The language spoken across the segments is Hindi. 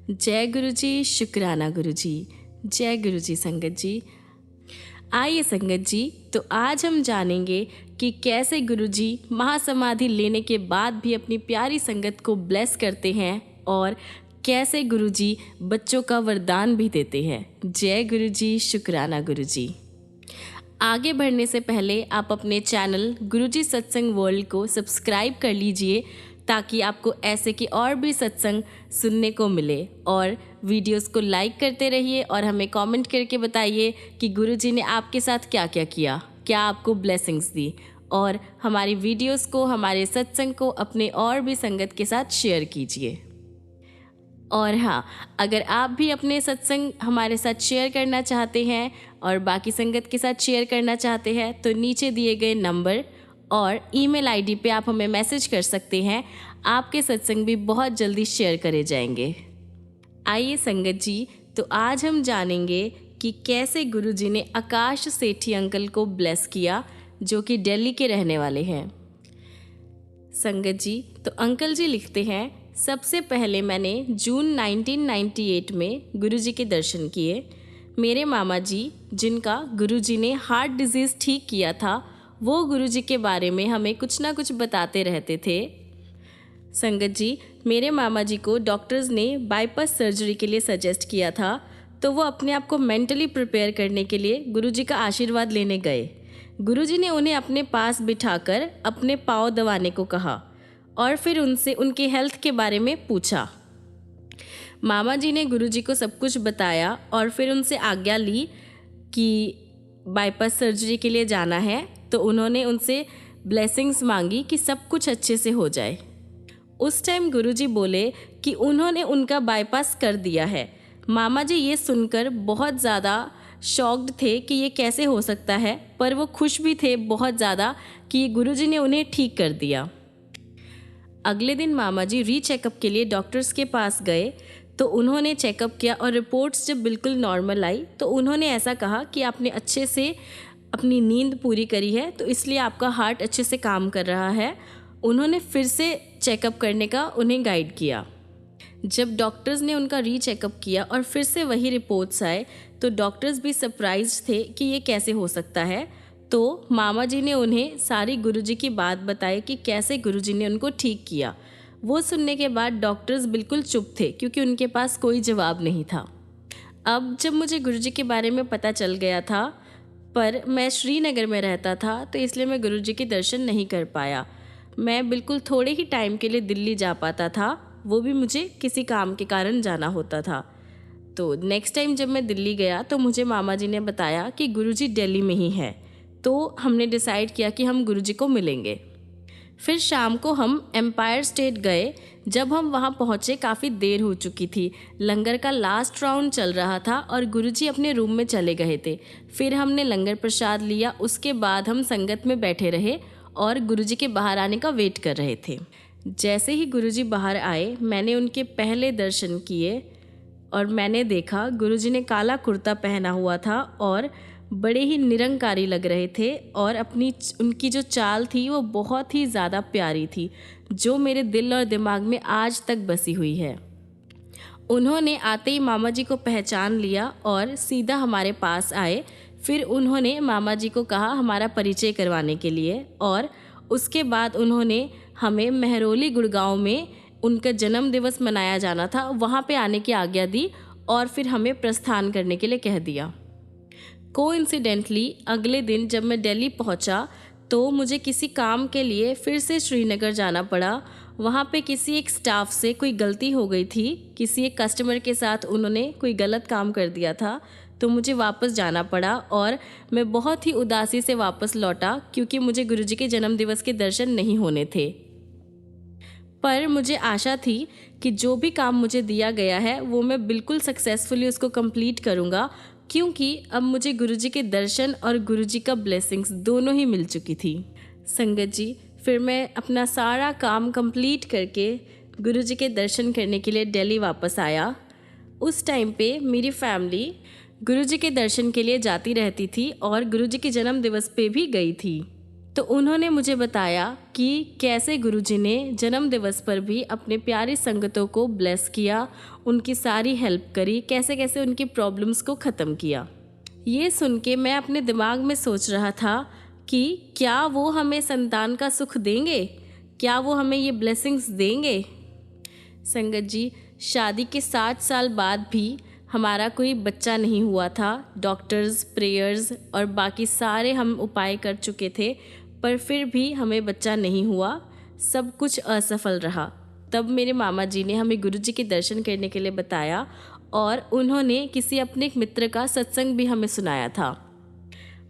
जय गुरु जी, शुक्राना गुरु जी। जय गुरु जी संगत जी। आइए संगत जी, तो आज हम जानेंगे कि कैसे गुरु जी महासमाधि लेने के बाद भी अपनी प्यारी संगत को ब्लेस करते हैं और कैसे गुरु जी बच्चों का वरदान भी देते हैं। जय गुरु जी, शुक्राना गुरु जी। आगे बढ़ने से पहले आप अपने चैनल गुरुजी सत्संग वर्ल्ड को सब्सक्राइब कर लीजिए ताकि आपको ऐसे की और भी सत्संग सुनने को मिले, और वीडियोस को लाइक करते रहिए और हमें कमेंट करके बताइए कि गुरुजी ने आपके साथ क्या क्या किया, क्या आपको ब्लेसिंग्स दी, और हमारी वीडियोस को, हमारे सत्संग को अपने और भी संगत के साथ शेयर कीजिए। और हाँ, अगर आप भी अपने सत्संग हमारे साथ शेयर करना चाहते हैं और बाकी संगत के साथ शेयर करना चाहते हैं तो नीचे दिए गए नंबर और ईमेल आईडी पे आप हमें मैसेज कर सकते हैं। आपके सत्संग भी बहुत जल्दी शेयर करे जाएंगे। आइए संगत जी, तो आज हम जानेंगे कि कैसे गुरुजी ने आकाश सेठी अंकल को ब्लेस किया, जो कि दिल्ली के रहने वाले हैं। संगत जी, तो अंकल जी लिखते हैं, सबसे पहले मैंने जून 1998 में गुरुजी के दर्शन किए। मेरे मामा जी, जिनका गुरुजी ने हार्ट डिजीज़ ठीक किया था, वो गुरुजी के बारे में हमें कुछ ना कुछ बताते रहते थे। संगत जी, मेरे मामा जी को डॉक्टर्स ने बाईपास सर्जरी के लिए सजेस्ट किया था, तो वो अपने आप को मेंटली प्रिपेयर करने के लिए गुरुजी का आशीर्वाद लेने गए। गुरुजी ने उन्हें अपने पास बिठाकर अपने पाँव दबाने को कहा और फिर उनसे उनकी हेल्थ के बारे में पूछा। मामा जी ने गुरुजी को सब कुछ बताया और फिर उनसे आज्ञा ली कि बाईपास सर्जरी के लिए जाना है, तो उन्होंने उनसे ब्लेसिंग्स मांगी कि सब कुछ अच्छे से हो जाए। उस टाइम गुरुजी बोले कि उन्होंने उनका बाईपास कर दिया है। मामा जी ये सुनकर बहुत ज़्यादा शॉक्ड थे कि ये कैसे हो सकता है, पर वो खुश भी थे बहुत ज़्यादा कि गुरुजी ने उन्हें ठीक कर दिया। अगले दिन मामा जी रीचेकअप के लिए डॉक्टर्स के पास गए, तो उन्होंने चेकअप किया और रिपोर्ट्स जब बिल्कुल नॉर्मल आई तो उन्होंने ऐसा कहा कि आपने अच्छे से अपनी नींद पूरी करी है, तो इसलिए आपका हार्ट अच्छे से काम कर रहा है। उन्होंने फिर से चेकअप करने का उन्हें गाइड किया। जब डॉक्टर्स ने उनका रीचेकअप किया और फिर से वही रिपोर्ट्स आए, तो डॉक्टर्स भी सरप्राइज थे कि ये कैसे हो सकता है। तो मामा जी ने उन्हें सारी गुरुजी की बात बताई कि कैसे गुरुजी ने उनको ठीक किया। वो सुनने के बाद डॉक्टर्स बिल्कुल चुप थे क्योंकि उनके पास कोई जवाब नहीं था। अब जब मुझे गुरुजी के बारे में पता चल गया था, पर मैं श्रीनगर में रहता था, तो इसलिए मैं गुरुजी के दर्शन नहीं कर पाया। मैं बिल्कुल थोड़े ही टाइम के लिए दिल्ली जा पाता था, वो भी मुझे किसी काम के कारण जाना होता था। तो नेक्स्ट टाइम जब मैं दिल्ली गया तो मुझे मामा जी ने बताया कि गुरुजी दिल्ली में ही है, तो हमने डिसाइड किया कि हम गुरुजी को मिलेंगे। फिर शाम को हम एम्पायर स्टेट गए। जब हम वहाँ पहुँचे काफ़ी देर हो चुकी थी, लंगर का लास्ट राउंड चल रहा था और गुरुजी अपने रूम में चले गए थे। फिर हमने लंगर प्रसाद लिया, उसके बाद हम संगत में बैठे रहे और गुरुजी के बाहर आने का वेट कर रहे थे। जैसे ही गुरुजी बाहर आए, मैंने उनके पहले दर्शन किए और मैंने देखा गुरुजी ने काला कुर्ता पहना हुआ था और बड़े ही निरंकारी लग रहे थे, और उनकी जो चाल थी वो बहुत ही ज़्यादा प्यारी थी, जो मेरे दिल और दिमाग में आज तक बसी हुई है। उन्होंने आते ही मामा जी को पहचान लिया और सीधा हमारे पास आए। फिर उन्होंने मामा जी को कहा हमारा परिचय करवाने के लिए, और उसके बाद उन्होंने हमें मेहरौली गुड़गांव में उनका जन्म दिवस मनाया जाना था, वहाँ पे आने की आज्ञा दी और फिर हमें प्रस्थान करने के लिए कह दिया। कोइंसिडेंटली अगले दिन जब मैं दिल्ली पहुंचा तो मुझे किसी काम के लिए फिर से श्रीनगर जाना पड़ा। वहाँ पे किसी एक स्टाफ से कोई गलती हो गई थी, किसी एक कस्टमर के साथ उन्होंने कोई गलत काम कर दिया था, तो मुझे वापस जाना पड़ा और मैं बहुत ही उदासी से वापस लौटा क्योंकि मुझे गुरुजी के जन्मदिवस के दर्शन नहीं होने थे। पर मुझे आशा थी कि जो भी काम मुझे दिया गया है वो मैं बिल्कुल सक्सेसफुली उसको कंप्लीट करूँगा, क्योंकि अब मुझे गुरुजी के दर्शन और गुरुजी का ब्लेसिंग्स दोनों ही मिल चुकी थी। संगत जी, फिर मैं अपना सारा काम कंप्लीट करके गुरुजी के दर्शन करने के लिए दिल्ली वापस आया। उस टाइम पे मेरी फैमिली गुरुजी के दर्शन के लिए जाती रहती थी और गुरुजी के जन्म दिवस पे भी गई थी। तो उन्होंने मुझे बताया कि कैसे गुरुजी ने जन्म दिवस पर भी अपने प्यारी संगतों को ब्लेस किया, उनकी सारी हेल्प करी, कैसे कैसे उनकी प्रॉब्लम्स को ख़त्म किया। ये सुन के मैं अपने दिमाग में सोच रहा था कि क्या वो हमें संतान का सुख देंगे, क्या वो हमें ये ब्लेसिंग्स देंगे। संगत जी, शादी के 7 साल बाद भी हमारा कोई बच्चा नहीं हुआ था। डॉक्टर्स, प्रेयर्स और बाकी सारे हम उपाय कर चुके थे, पर फिर भी हमें बच्चा नहीं हुआ, सब कुछ असफल रहा। तब मेरे मामा जी ने हमें गुरुजी के दर्शन करने के लिए बताया और उन्होंने किसी अपने एक मित्र का सत्संग भी हमें सुनाया था।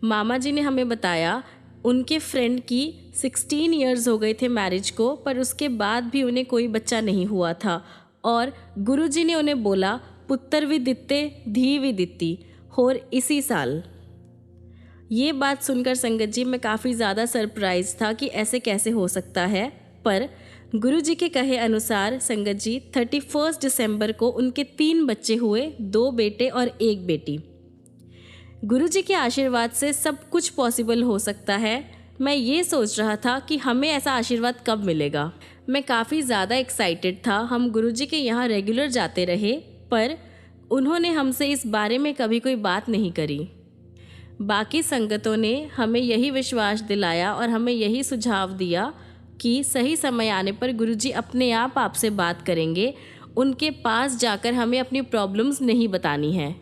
मामा जी ने हमें बताया उनके फ्रेंड की 16 इयर्स हो गए थे मैरिज को, पर उसके बाद भी उन्हें कोई बच्चा नहीं हुआ था और गुरुजी ने उन्हें बोला पुत्र भी दित्ते धी भी दित्ती और इसी साल। ये बात सुनकर संगत जी मैं काफ़ी ज़्यादा सरप्राइज था कि ऐसे कैसे हो सकता है, पर गुरुजी के कहे अनुसार संगत जी 31 दिसंबर को उनके 3 बच्चे हुए, 2 बेटे और 1 बेटी। गुरुजी के आशीर्वाद से सब कुछ पॉसिबल हो सकता है। मैं ये सोच रहा था कि हमें ऐसा आशीर्वाद कब मिलेगा। मैं काफ़ी ज़्यादा एक्साइटेड था। हम गुरुजी के यहाँ रेगुलर जाते रहे, पर उन्होंने हमसे इस बारे में कभी कोई बात नहीं करी। बाकी संगतों ने हमें यही विश्वास दिलाया और हमें यही सुझाव दिया कि सही समय आने पर गुरुजी अपने आप आपसे बात करेंगे, उनके पास जाकर हमें अपनी प्रॉब्लम्स नहीं बतानी है।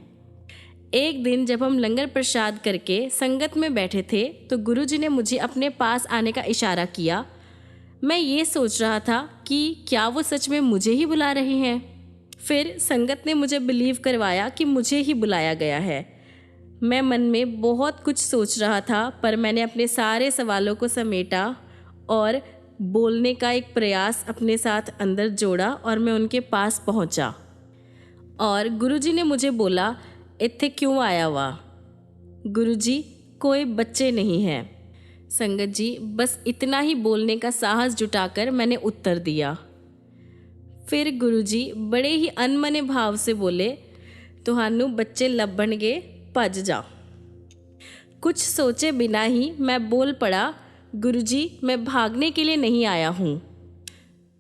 एक दिन जब हम लंगर प्रसाद करके संगत में बैठे थे तो गुरुजी ने मुझे अपने पास आने का इशारा किया। मैं ये सोच रहा था कि क्या वो सच में मुझे ही बुला रहे हैं। फिर संगत ने मुझे बिलीव करवाया कि मुझे ही बुलाया गया है। मैं मन में बहुत कुछ सोच रहा था, पर मैंने अपने सारे सवालों को समेटा और बोलने का एक प्रयास अपने साथ अंदर जोड़ा और मैं उनके पास पहुंचा। और गुरुजी ने मुझे बोला, इत्थे क्यों आया वा? गुरुजी, कोई बच्चे नहीं हैं। संगत जी, बस इतना ही बोलने का साहस जुटाकर मैंने उत्तर दिया। फिर गुरुजी बड़े ही अनमने भाव से बोले, तुहानू बच्चे लभणगे, भज जा। कुछ सोचे बिना ही मैं बोल पड़ा, गुरुजी मैं भागने के लिए नहीं आया हूँ।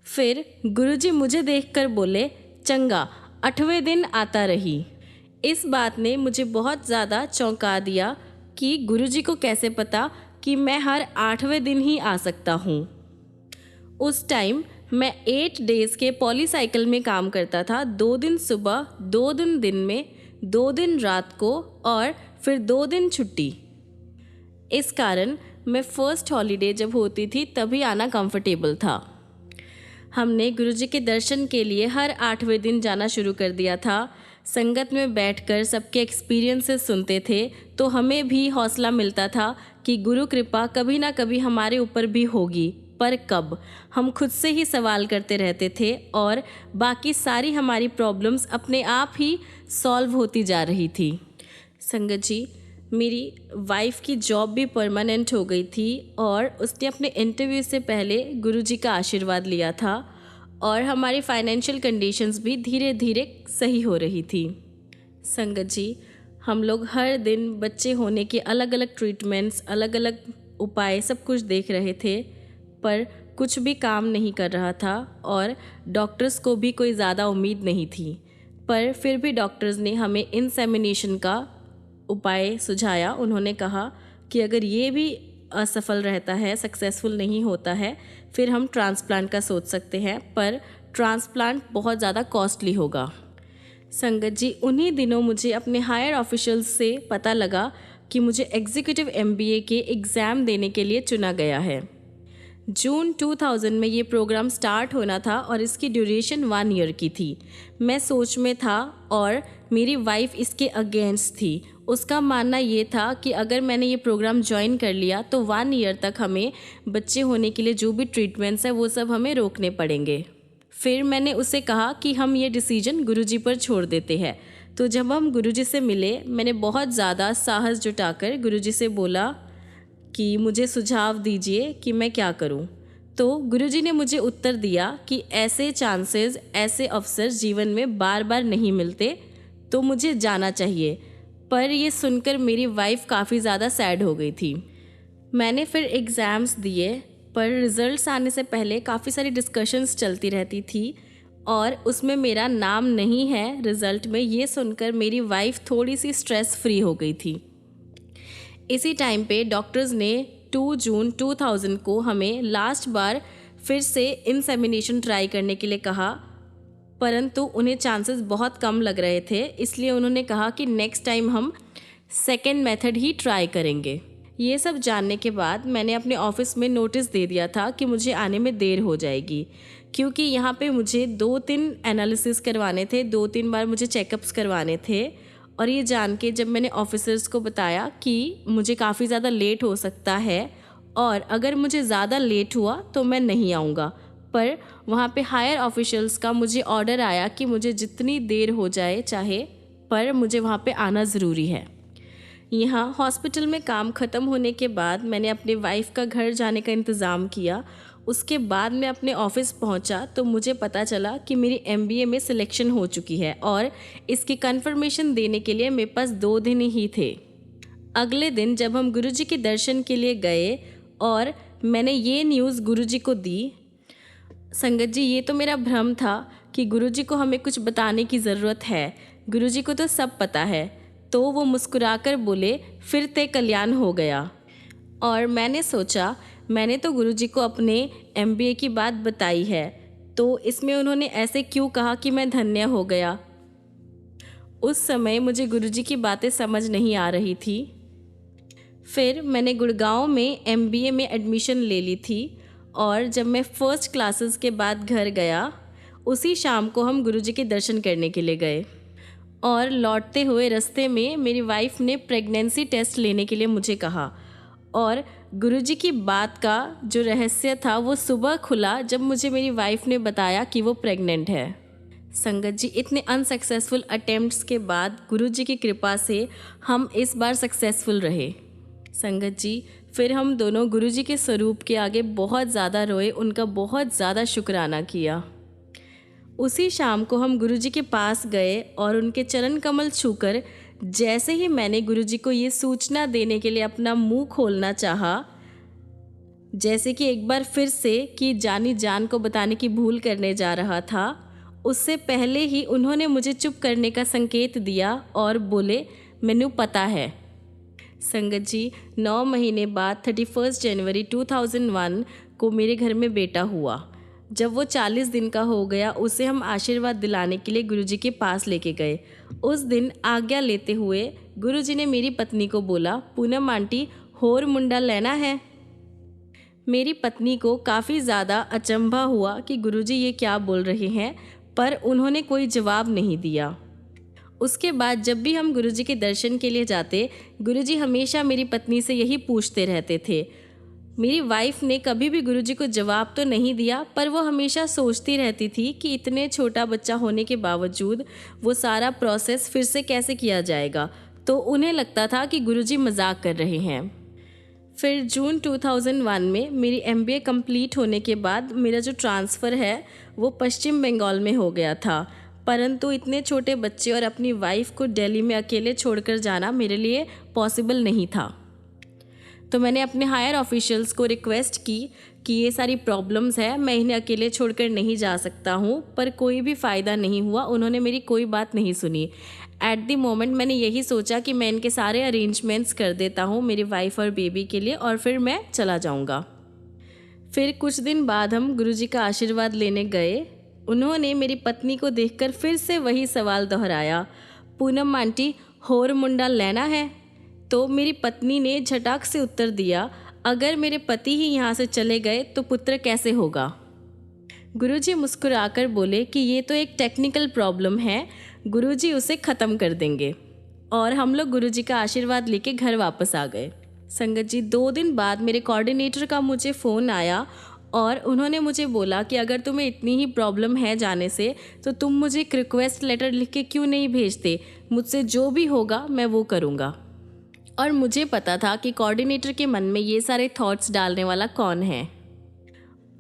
फिर गुरुजी मुझे देखकर बोले, चंगा 8वें दिन आता रही। इस बात ने मुझे बहुत ज़्यादा चौंका दिया कि गुरुजी को कैसे पता कि मैं हर 8वें दिन ही आ सकता हूँ। उस टाइम मैं 8 डेज़ के पॉलीसाइकिल में काम करता था। 2 दिन सुबह, 2 दिन दिन में, 2 दिन रात को और फिर 2 दिन छुट्टी। इस कारण मैं फर्स्ट हॉलीडे जब होती थी तभी आना कंफर्टेबल था। हमने गुरुजी के दर्शन के लिए हर 8वें दिन जाना शुरू कर दिया था। संगत में बैठकर सबके एक्सपीरियंसेस सुनते थे तो हमें भी हौसला मिलता था कि गुरु कृपा कभी ना कभी हमारे ऊपर भी होगी, पर कब, हम खुद से ही सवाल करते रहते थे और बाकी सारी हमारी प्रॉब्लम्स अपने आप ही सॉल्व होती जा रही थी। संगत जी, मेरी वाइफ की जॉब भी परमानेंट हो गई थी और उसने अपने इंटरव्यू से पहले गुरुजी का आशीर्वाद लिया था और हमारी फाइनेंशियल कंडीशंस भी धीरे धीरे सही हो रही थी। संगत जी, हम लोग हर दिन बच्चे होने के अलग अलग ट्रीटमेंट्स, अलग अलग उपाय सब कुछ देख रहे थे, पर कुछ भी काम नहीं कर रहा था और डॉक्टर्स को भी कोई ज़्यादा उम्मीद नहीं थी। पर फिर भी डॉक्टर्स ने हमें इंसेमिनेशन का उपाय सुझाया। उन्होंने कहा कि अगर ये भी असफल रहता है, सक्सेसफुल नहीं होता है, फिर हम ट्रांसप्लांट का सोच सकते हैं, पर ट्रांसप्लांट बहुत ज़्यादा कॉस्टली होगा। संगत जी, उन्हीं दिनों मुझे अपने हायर ऑफिशियल्स से पता लगा कि मुझे एग्जीक्यूटिव MBA के एग्ज़ाम देने के लिए चुना गया है। जून 2000 में ये प्रोग्राम स्टार्ट होना था और इसकी ड्यूरेशन 1 ईयर की थी। मैं सोच में था और मेरी वाइफ इसके अगेंस्ट थी। उसका मानना ये था कि अगर मैंने ये प्रोग्राम ज्वाइन कर लिया तो 1 ईयर तक हमें बच्चे होने के लिए जो भी ट्रीटमेंट्स है वो सब हमें रोकने पड़ेंगे। फिर मैंने उसे कहा कि हम ये डिसीजन गुरुजी पर छोड़ देते हैं। तो जब हम गुरुजी से मिले, मैंने बहुत ज़्यादा साहस जुटाकर गुरुजी से बोला कि मुझे सुझाव दीजिए कि मैं क्या करूं। तो गुरुजी ने मुझे उत्तर दिया कि ऐसे चांसेस, ऐसे अवसर जीवन में बार बार नहीं मिलते, तो मुझे जाना चाहिए। पर ये सुनकर मेरी वाइफ काफ़ी ज़्यादा सैड हो गई थी। मैंने फिर एग्ज़ाम्स दिए, पर रिज़ल्ट्स आने से पहले काफ़ी सारी डिस्कशंस चलती रहती थी और उसमें मेरा नाम नहीं है रिज़ल्ट में, ये सुनकर मेरी वाइफ़ थोड़ी सी स्ट्रेस फ्री हो गई थी। इसी टाइम पे डॉक्टर्स ने 2 जून 2000 को हमें लास्ट बार फिर से इंसेमिनेशन ट्राई करने के लिए कहा, परंतु उन्हें चांसेस बहुत कम लग रहे थे, इसलिए उन्होंने कहा कि नेक्स्ट टाइम हम सेकेंड मेथड ही ट्राई करेंगे। ये सब जानने के बाद मैंने अपने ऑफिस में नोटिस दे दिया था कि मुझे आने में देर हो जाएगी, क्योंकि यहाँ पे मुझे 2-3 एनालिसिस करवाने थे, 2-3 बार मुझे चेकअप्स करवाने थे। और ये जान के जब मैंने ऑफिसर्स को बताया कि मुझे काफ़ी ज़्यादा लेट हो सकता है और अगर मुझे ज़्यादा लेट हुआ तो मैं नहीं आऊँगा, पर वहाँ पे हायर ऑफिशियल्स का मुझे ऑर्डर आया कि मुझे जितनी देर हो जाए चाहे, पर मुझे वहाँ पे आना ज़रूरी है। यहाँ हॉस्पिटल में काम ख़त्म होने के बाद मैंने अपने वाइफ़ का घर जाने का इंतज़ाम किया। उसके बाद मैं अपने ऑफ़िस पहुँचा तो मुझे पता चला कि मेरी MBA में सिलेक्शन हो चुकी है और इसकी कंफर्मेशन देने के लिए मेरे पास 2 दिन ही थे। अगले दिन जब हम गुरुजी के दर्शन के लिए गए और मैंने ये न्यूज़ गुरुजी को दी, संगत जी ये तो मेरा भ्रम था कि गुरुजी को हमें कुछ बताने की ज़रूरत है, गुरुजी को तो सब पता है। तो वो मुस्कुराकर बोले, फिर ते कल्याण हो गया। और मैंने सोचा मैंने तो गुरुजी को अपने MBA की बात बताई है, तो इसमें उन्होंने ऐसे क्यों कहा कि मैं धन्य हो गया। उस समय मुझे गुरुजी की बातें समझ नहीं आ रही थी। फिर मैंने गुड़गांव में MBA में एडमिशन ले ली थी और जब मैं फर्स्ट क्लासेस के बाद घर गया, उसी शाम को हम गुरुजी के दर्शन करने के लिए गए और लौटते हुए रास्ते में मेरी वाइफ़ ने प्रेगनेंसी टेस्ट लेने के लिए मुझे कहा और गुरुजी की बात का जो रहस्य था वो सुबह खुला जब मुझे मेरी वाइफ़ ने बताया कि वो प्रेग्नेंट है। संगत जी इतने अनसक्सेसफुल अटेम्प्ट्स के बाद गुरुजी की कृपा से हम इस बार सक्सेसफुल रहे। संगत जी फिर हम दोनों गुरुजी के स्वरूप के आगे बहुत ज़्यादा रोए, उनका बहुत ज़्यादा शुक्राना किया। उसी शाम को हम गुरुजी के पास गए और उनके चरण कमल छूकर जैसे ही मैंने गुरुजी को ये सूचना देने के लिए अपना मुंह खोलना चाहा, जैसे कि एक बार फिर से कि जानी जान को बताने की भूल करने जा रहा था, उससे पहले ही उन्होंने मुझे चुप करने का संकेत दिया और बोले, मैनू पता है। संगत जी 9 महीने बाद 31 जनवरी 2001 को मेरे घर में बेटा हुआ। जब वो 40 दिन का हो गया, उसे हम आशीर्वाद दिलाने के लिए गुरुजी के पास लेके गए। उस दिन आज्ञा लेते हुए गुरुजी ने मेरी पत्नी को बोला, पूनम आंटी होर मुंडा लेना है। मेरी पत्नी को काफ़ी ज़्यादा अचंभा हुआ कि गुरुजी ये क्या बोल रहे हैं, पर उन्होंने कोई जवाब नहीं दिया। उसके बाद जब भी हम गुरुजी के दर्शन के लिए जाते, गुरुजी हमेशा मेरी पत्नी से यही पूछते रहते थे। मेरी वाइफ़ ने कभी भी गुरुजी को जवाब तो नहीं दिया, पर वो हमेशा सोचती रहती थी कि इतने छोटा बच्चा होने के बावजूद वो सारा प्रोसेस फिर से कैसे किया जाएगा, तो उन्हें लगता था कि गुरुजी मजाक कर रहे हैं। फिर जून 2001 में मेरी MBA कंप्लीट होने के बाद मेरा जो ट्रांसफ़र है वो पश्चिम बंगाल में हो गया था, परंतु इतने छोटे बच्चे और अपनी वाइफ़ को दिल्ली में अकेले छोड़कर जाना मेरे लिए पॉसिबल नहीं था। तो मैंने अपने हायर ऑफिशियल्स को रिक्वेस्ट की कि ये सारी प्रॉब्लम्स है, मैं इन्हें अकेले छोड़कर नहीं जा सकता हूँ, पर कोई भी फ़ायदा नहीं हुआ, उन्होंने मेरी कोई बात नहीं सुनी। एट द मोमेंट मैंने यही सोचा कि मैं इनके सारे अरेंजमेंट्स कर देता हूँ मेरी वाइफ़ और बेबी के लिए और फिर मैं चला जाऊँगा। फिर कुछ दिन बाद हम गुरुजी का आशीर्वाद लेने गए। उन्होंने मेरी पत्नी को देखकर फिर से वही सवाल दोहराया, पूनम आंटी होर मुंडा लेना है। तो मेरी पत्नी ने झटाक से उत्तर दिया, अगर मेरे पति ही यहाँ से चले गए तो पुत्र कैसे होगा। गुरुजी मुस्कुराकर बोले कि ये तो एक टेक्निकल प्रॉब्लम है, गुरुजी उसे ख़त्म कर देंगे। और हम लोग गुरुजी का आशीर्वाद लेके घर वापस आ गए। संगत जी 2 दिन बाद मेरे कोऑर्डिनेटर का मुझे फ़ोन आया और उन्होंने मुझे बोला कि अगर तुम्हें इतनी ही प्रॉब्लम है जाने से तो तुम मुझे एक रिक्वेस्ट लेटर लिख के क्यों नहीं भेजते, मुझसे जो भी होगा मैं वो करूँगा। और मुझे पता था कि कोऑर्डिनेटर के मन में ये सारे थॉट्स डालने वाला कौन है।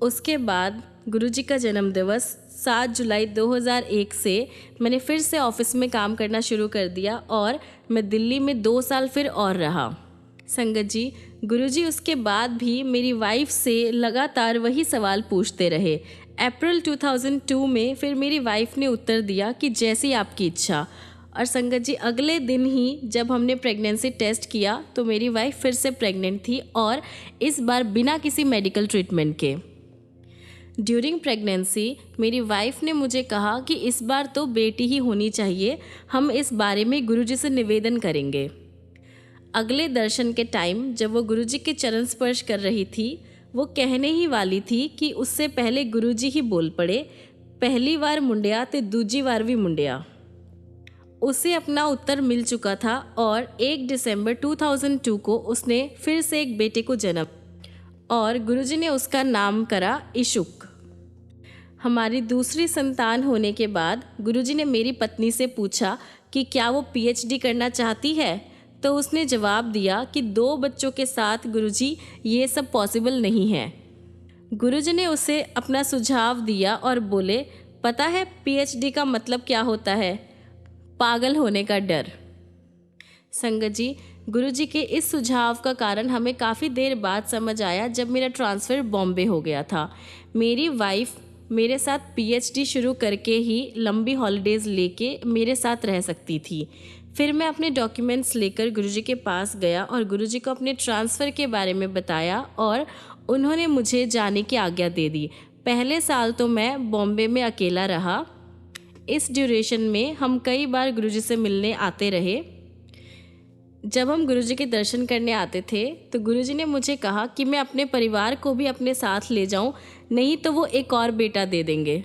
उसके बाद गुरुजी का जन्मदिवस 7 जुलाई 2001 से मैंने फिर से ऑफिस में काम करना शुरू कर दिया और मैं दिल्ली में 2 साल फिर और रहा। संगत जी, गुरुजी उसके बाद भी मेरी वाइफ से लगातार वही सवाल पूछते रहे। अप्रैल 2002 में फिर मेरी वाइफ ने उत्तर दिया कि जैसी आपकी इच्छा। और संगत जी, अगले दिन ही जब हमने प्रेगनेंसी टेस्ट किया तो मेरी वाइफ फिर से प्रेग्नेंट थी, और इस बार बिना किसी मेडिकल ट्रीटमेंट के। ड्यूरिंग प्रेगनेंसी मेरी वाइफ ने मुझे कहा कि इस बार तो बेटी ही होनी चाहिए, हम इस बारे में गुरुजी से निवेदन करेंगे। अगले दर्शन के टाइम जब वो गुरुजी के चरण स्पर्श कर रही थी, वो कहने ही वाली थी कि उससे पहले गुरुजी ही बोल पड़े, पहली बार मुंडिया ते दूजी बार भी मुंडिया। उसे अपना उत्तर मिल चुका था और 1 दिसंबर 2002 को उसने फिर से एक बेटे को जन्म, और गुरुजी ने उसका नाम करा इशुक। हमारी दूसरी संतान होने के बाद गुरुजी ने मेरी पत्नी से पूछा कि क्या वो पीएचडी करना चाहती है, तो उसने जवाब दिया कि 2 बच्चों के साथ गुरुजी ये सब पॉसिबल नहीं है। गुरुजी ने उसे अपना सुझाव दिया और बोले, पता है पीएचडी का मतलब क्या होता है? पागल होने का डर। संगत जी, गुरुजी के इस सुझाव का कारण हमें काफ़ी देर बाद समझ आया जब मेरा ट्रांसफ़र बॉम्बे हो गया था। मेरी वाइफ मेरे साथ पीएचडी शुरू करके ही लंबी हॉलीडेज़ लेके मेरे साथ रह सकती थी। फिर मैं अपने डॉक्यूमेंट्स लेकर गुरुजी के पास गया और गुरुजी को अपने ट्रांसफ़र के बारे में बताया, और उन्होंने मुझे जाने की आज्ञा दे दी। पहले साल तो मैं बॉम्बे में अकेला रहा। इस ड्यूरेशन में हम कई बार गुरुजी से मिलने आते रहे। जब हम गुरुजी के दर्शन करने आते थे तो गुरुजी ने मुझे कहा कि मैं अपने परिवार को भी अपने साथ ले जाऊं, नहीं तो वो एक और बेटा दे देंगे।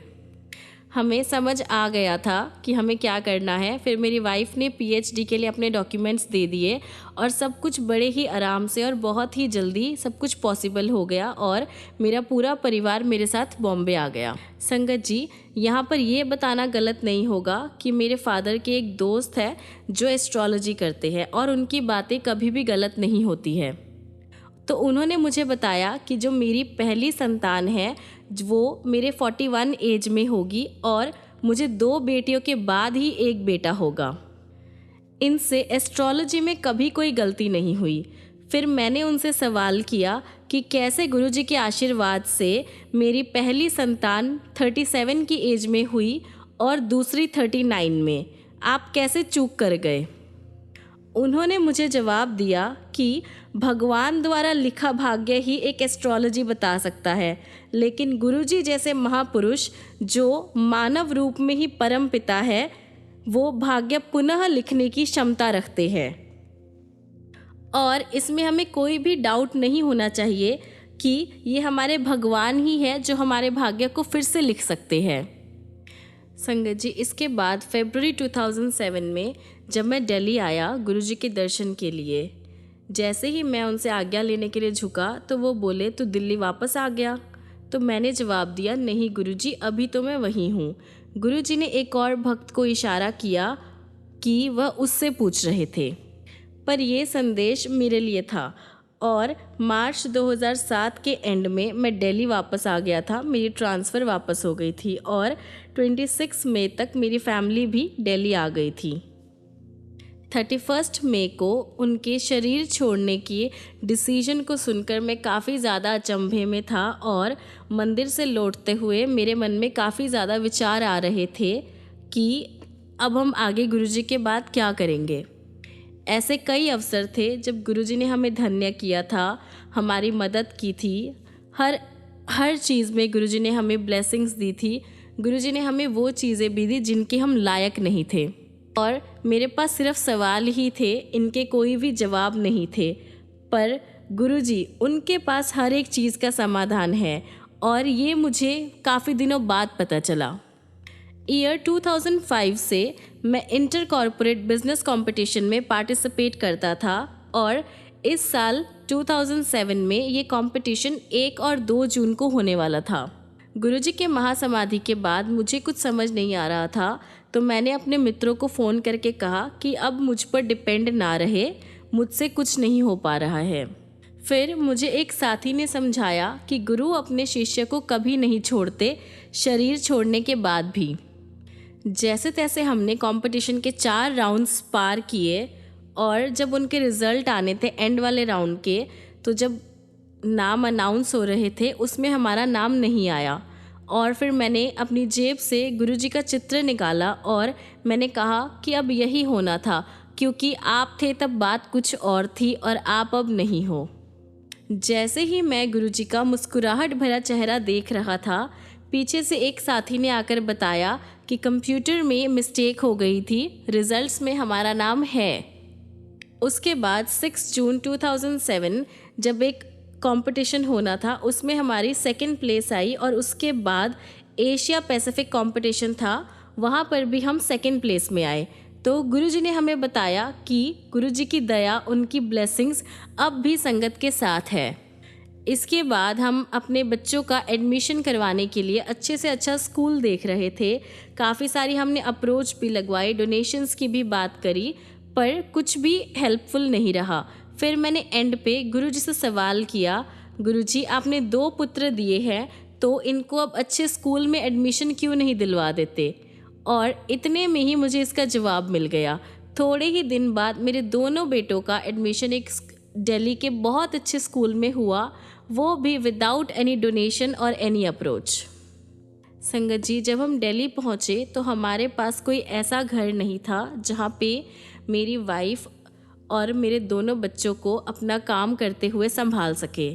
हमें समझ आ गया था कि हमें क्या करना है। फिर मेरी वाइफ ने पीएचडी के लिए अपने डॉक्यूमेंट्स दे दिए और सब कुछ बड़े ही आराम से और बहुत ही जल्दी सब कुछ पॉसिबल हो गया, और मेरा पूरा परिवार मेरे साथ बॉम्बे आ गया। संगत जी, यहाँ पर ये बताना गलत नहीं होगा कि मेरे फादर के एक दोस्त है जो एस्ट्रोलॉजी करते हैं, और उनकी बातें कभी भी गलत नहीं होती है। तो उन्होंने मुझे बताया कि जो मेरी पहली संतान है वो मेरे 41 एज में होगी, और मुझे 2 बेटियों के बाद ही एक बेटा होगा। इनसे एस्ट्रोलॉजी में कभी कोई गलती नहीं हुई। फिर मैंने उनसे सवाल किया कि कैसे गुरुजी के आशीर्वाद से मेरी पहली संतान 37 की एज में हुई और दूसरी 39 में, आप कैसे चूक कर गए? उन्होंने मुझे जवाब दिया कि भगवान द्वारा लिखा भाग्य ही एक एस्ट्रोलॉजी बता सकता है, लेकिन गुरुजी जैसे महापुरुष जो मानव रूप में ही परम पिता है, वो भाग्य पुनः लिखने की क्षमता रखते हैं, और इसमें हमें कोई भी डाउट नहीं होना चाहिए कि ये हमारे भगवान ही है जो हमारे भाग्य को फिर से लिख सकते हैं। संगत जी, इसके बाद फरवरी 2007 में जब मैं दिल्ली आया गुरुजी के दर्शन के लिए, जैसे ही मैं उनसे आज्ञा लेने के लिए झुका तो वो बोले, तो दिल्ली वापस आ गया? तो मैंने जवाब दिया, नहीं गुरुजी, अभी तो मैं वहीं हूँ। गुरुजी ने एक और भक्त को इशारा किया कि वह उससे पूछ रहे थे, पर यह संदेश मेरे लिए था। और मार्च 2007 के एंड में मैं दिल्ली वापस आ गया था। मेरी ट्रांसफ़र वापस हो गई थी और 26 मई तक मेरी फैमिली भी दिल्ली आ गई थी। 31 मई को उनके शरीर छोड़ने की डिसीजन को सुनकर मैं काफ़ी ज़्यादा अचंभे में था, और मंदिर से लौटते हुए मेरे मन में काफ़ी ज़्यादा विचार आ रहे थे कि अब हम आगे गुरुजी के बाद क्या करेंगे। ऐसे कई अवसर थे जब गुरुजी ने हमें धन्य किया था, हमारी मदद की थी, हर चीज़ में गुरुजी ने हमें ब्लेसिंग्स दी थी। गुरुजी ने हमें वो चीज़ें भी दी जिनके हम लायक नहीं थे, और मेरे पास सिर्फ सवाल ही थे, इनके कोई भी जवाब नहीं थे। पर गुरुजी, उनके पास हर एक चीज़ का समाधान है, और ये मुझे काफ़ी दिनों बाद पता चला। ईयर 2005 से मैं इंटर कॉर्पोरेट बिजनेस कंपटीशन में पार्टिसिपेट करता था, और इस साल 2007 में ये कंपटीशन 1 और 2 जून को होने वाला था। गुरुजी के महासमाधि के बाद मुझे कुछ समझ नहीं आ रहा था, तो मैंने अपने मित्रों को फ़ोन करके कहा कि अब मुझ पर डिपेंड ना रहे, मुझसे कुछ नहीं हो पा रहा है। फिर मुझे एक साथी ने समझाया कि गुरु अपने शिष्य को कभी नहीं छोड़ते, शरीर छोड़ने के बाद भी। जैसे तैसे हमने कंपटीशन के 4 राउंड्स पार किए, और जब उनके रिज़ल्ट आने थे एंड वाले राउंड के, तो जब नाम अनाउंस हो रहे थे उसमें हमारा नाम नहीं आया। और फिर मैंने अपनी जेब से गुरुजी का चित्र निकाला और मैंने कहा कि अब यही होना था, क्योंकि आप थे तब बात कुछ और थी और आप अब नहीं हो। जैसे ही मैं गुरुजी का मुस्कुराहट भरा चेहरा देख रहा था, पीछे से एक साथी ने आकर बताया कि कंप्यूटर में मिस्टेक हो गई थी, रिजल्ट्स में हमारा नाम है। उसके बाद 6 जून 2007 जब एक कंपटीशन होना था, उसमें हमारी 2nd प्लेस आई और उसके बाद एशिया पैसिफिक कंपटीशन था, वहाँ पर भी हम 2nd प्लेस में आए। तो गुरुजी ने हमें बताया कि गुरुजी की दया, उनकी ब्लेसिंग्स अब भी संगत के साथ है। इसके बाद हम अपने बच्चों का एडमिशन करवाने के लिए अच्छे से अच्छा स्कूल देख रहे थे। काफ़ी सारी हमने अप्रोच भी लगवाई, डोनेशंस की भी बात करी, पर कुछ भी हेल्पफुल नहीं रहा। फिर मैंने एंड पे गुरुजी से सवाल किया, गुरुजी आपने 2 पुत्र दिए हैं, तो इनको अब अच्छे स्कूल में एडमिशन क्यों नहीं दिलवा देते? और इतने में ही मुझे इसका जवाब मिल गया। थोड़े ही दिन बाद मेरे दोनों बेटों का एडमिशन एक दिल्ली के बहुत अच्छे स्कूल में हुआ, वो भी विदाउट एनी डोनेशन और एनी अप्रोच। संगत जी, जब हम दिल्ली पहुँचे तो हमारे पास कोई ऐसा घर नहीं था जहाँ पे मेरी वाइफ और मेरे दोनों बच्चों को अपना काम करते हुए संभाल सके।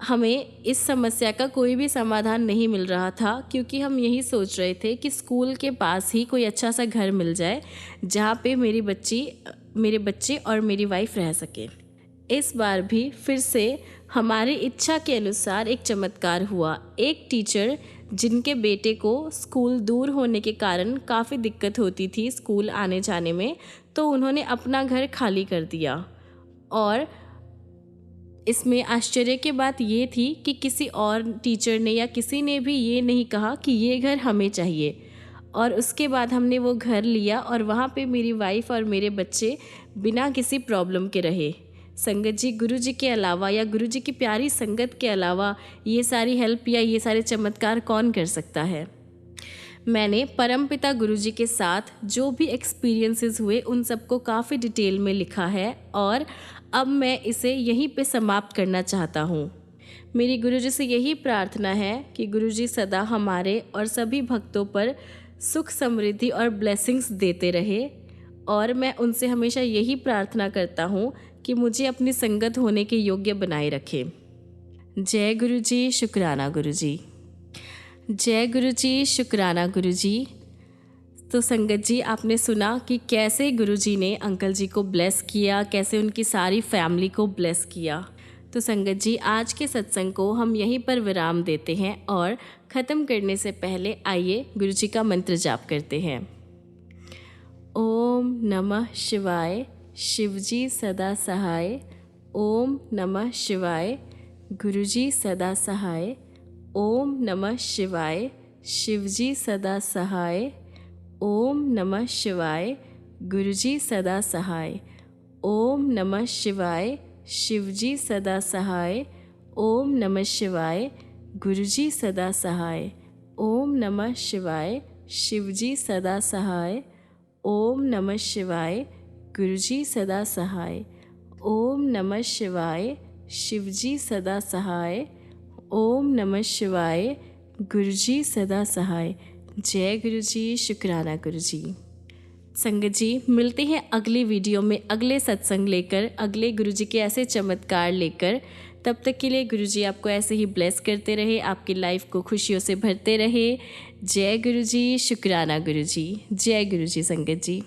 हमें इस समस्या का कोई भी समाधान नहीं मिल रहा था, क्योंकि हम यही सोच रहे थे कि स्कूल के पास ही कोई अच्छा सा घर मिल जाए जहाँ पे मेरे बच्चे और मेरी वाइफ रह सके। इस बार भी फिर से हमारी इच्छा के अनुसार एक चमत्कार हुआ। एक टीचर जिनके बेटे को स्कूल दूर होने के कारण काफ़ी दिक्कत होती थी स्कूल आने जाने में, तो उन्होंने अपना घर खाली कर दिया। और इसमें आश्चर्य की बात ये थी कि किसी और टीचर ने या किसी ने भी ये नहीं कहा कि ये घर हमें चाहिए। और उसके बाद हमने वो घर लिया और वहाँ पे मेरी वाइफ और मेरे बच्चे बिना किसी प्रॉब्लम के रहे। संगत जी, गुरुजी के अलावा या गुरुजी की प्यारी संगत के अलावा ये सारी हेल्प या ये सारे चमत्कार कौन कर सकता है? मैंने परमपिता गुरुजी के साथ जो भी एक्सपीरियंसेस हुए उन सबको काफ़ी डिटेल में लिखा है और अब मैं इसे यहीं पे समाप्त करना चाहता हूँ। मेरी गुरुजी से यही प्रार्थना है कि गुरुजी सदा हमारे और सभी भक्तों पर सुख, समृद्धि और ब्लेसिंग्स देते रहे। और मैं उनसे हमेशा यही प्रार्थना करता हूँ कि मुझे अपनी संगत होने के योग्य बनाए रखे। जय गुरुजी, शुक्राना गुरुजी। जय गुरुजी, शुक्राना गुरुजी। तो संगत जी, आपने सुना कि कैसे गुरुजी ने अंकल जी को ब्लेस किया, कैसे उनकी सारी फैमिली को ब्लेस किया। तो संगत जी, आज के सत्संग को हम यहीं पर विराम देते हैं और ख़त्म करने से पहले आइए गुरुजी का मंत्र जाप करते हैं। ओम नमः शिवाय, शिवजी सदा सहाय। ओम नमः शिवाय, गुरुजी सदा सहाय। ओम नमः शिवाय, शिवजी सदा सहाय। ओम नमः शिवाय, गुरुजी सदा सहाय। ओम नमः शिवाय, शिवजी सदा सहाय। ओम नमः शिवाय, गुरुजी सदा सहाय। ओम नमः शिवाय, शिवजी सदा सहाय। ओम नमः शिवाय, गुरुजी सदा सहाय। ओम नमः शिवाय, शिवजी सदा सहाय। ओम नमः शिवाय, गुरुजी सदा सहाय। जय गुरुजी, शुक्राना गुरुजी। संगत जी, मिलते हैं अगली वीडियो में अगले सत्संग लेकर, अगले गुरुजी के ऐसे चमत्कार लेकर। तब तक के लिए गुरुजी आपको ऐसे ही ब्लेस करते रहे, आपकी लाइफ को खुशियों से भरते रहे। जय गुरुजी, शुक्राना गुरुजी। जय गुरुजी संगत जी।